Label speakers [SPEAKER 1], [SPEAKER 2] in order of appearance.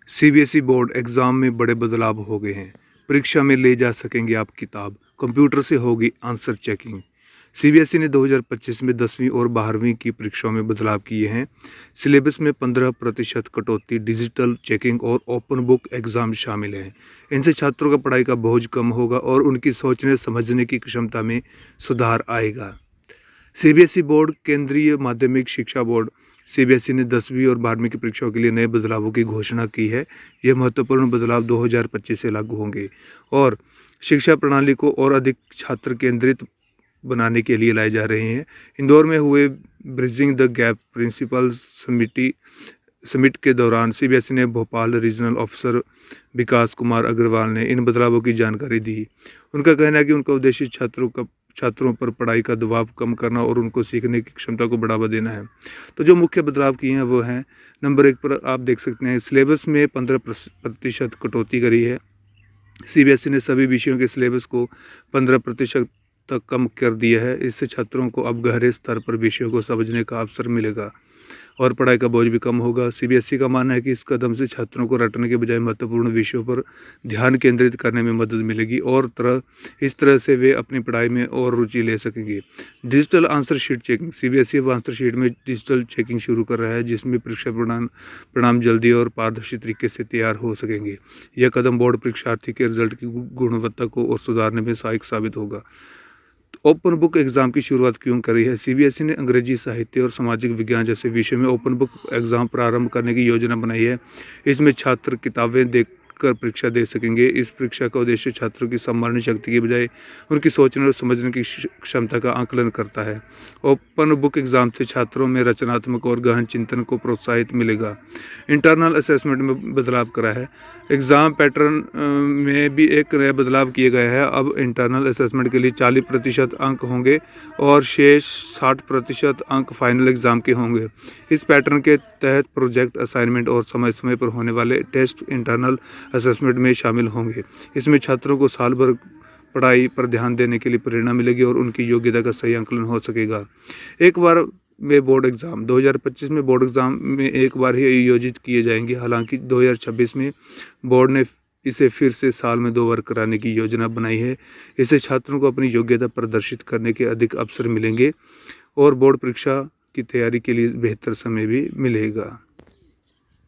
[SPEAKER 1] CBSE board exam में बड़े बदलाव हो गए हैं। परीक्षा में ले जा सकेंगे आप किताब, कंप्यूटर से होगी आंसर चेकिंग। सीबीएसई ने 2025 में 10वीं और 12वीं की परीक्षाओं में बदलाव किए हैं। सिलेबस में 15% कटौती, डिजिटल चेकिंग और ओपन बुक एग्ज़ाम शामिल हैं। इनसे छात्रों का पढ़ाई का बोझ कम होगा और उनकी सोचने समझने की क्षमता में सुधार आएगा। सीबीएसई बोर्ड, केंद्रीय माध्यमिक शिक्षा बोर्ड सीबीएसई ने 10वीं और 12वीं की परीक्षाओं के लिए नए बदलावों की घोषणा की है। ये महत्वपूर्ण बदलाव 2025 से लागू होंगे और शिक्षा प्रणाली को और अधिक छात्र केंद्रित बनाने के लिए लाए जा रहे हैं। इंदौर में हुए bridging the gap principal summit के दौरान सीबीएसई ने भोपाल रीजनल ऑफिसर विकास कुमार अग्रवाल ने इन बदलावों की जानकारी दी। उनका कहना है कि उनका उद्देश्य छात्रों पर पढ़ाई का दबाव कम करना और उनको सीखने की क्षमता को बढ़ावा देना है। तो जो मुख्य बदलाव किए हैं वो हैं, नंबर 1 पर आप देख सकते हैं सिलेबस में 15% कटौती करी है। सीबीएसई ने सभी विषयों के सिलेबस को 15% तक कम कर दिया है। इससे छात्रों को अब गहरे स्तर पर विषयों को समझने का अवसर मिलेगा और पढ़ाई का बोझ भी कम होगा। सीबीएसई का मानना है कि इस कदम से छात्रों को रटने के बजाय महत्वपूर्ण विषयों पर ध्यान केंद्रित करने में मदद मिलेगी और इस तरह से वे अपनी पढ़ाई में और रुचि ले सकेंगे। Digital answer sheet checking, CBSE अब आंसर शीट में डिजिटल चेकिंग शुरू कर रहा है, जिसमें परीक्षा परिणाम जल्दी और पारदर्शी तरीके से तैयार हो सकेंगे। यह कदम बोर्ड परीक्षार्थी के रिजल्ट की गुणवत्ता को और सुधारने में सहायक साबित होगा। ओपन बुक एग्ज़ाम की शुरुआत क्यों करी है? सीबीएसई ने अंग्रेजी, साहित्य और सामाजिक विज्ञान जैसे विषयों में ओपन बुक एग्ज़ाम प्रारंभ करने की योजना बनाई है। इसमें छात्र किताबें देखकर परीक्षा दे सकेंगे। इस परीक्षा का उद्देश्य छात्रों की सामान्य शक्ति के बजाय उनकी सोचने और समझने की क्षमता का आकलन करता है। ओपन बुक एग्ज़ाम से छात्रों में रचनात्मक और गहन चिंतन को प्रोत्साहित मिलेगा। इंटरनल असेसमेंट में बदलाव करा है। एग्ज़ाम पैटर्न में भी एक नया बदलाव किया गया है। अब इंटरनल असेसमेंट के लिए 40% अंक होंगे और शेष 60% अंक फाइनल एग्ज़ाम के होंगे। इस पैटर्न के तहत प्रोजेक्ट, असाइनमेंट और समय समय पर होने वाले टेस्ट इंटरनल असेसमेंट में शामिल होंगे। इसमें छात्रों को साल भर पढ़ाई पर ध्यान देने के लिए प्रेरणा मिलेगी और उनकी योग्यता का सही आंकलन हो सकेगा। एक बार में बोर्ड एग्ज़ाम 2025 में बोर्ड एग्ज़ाम में एक बार ही आयोजित किए जाएंगे। हालांकि 2026 में बोर्ड ने इसे फिर से साल में 2 बार कराने की योजना बनाई है। इससे छात्रों को अपनी योग्यता प्रदर्शित करने के अधिक अवसर मिलेंगे और बोर्ड परीक्षा की तैयारी के लिए बेहतर समय भी मिलेगा।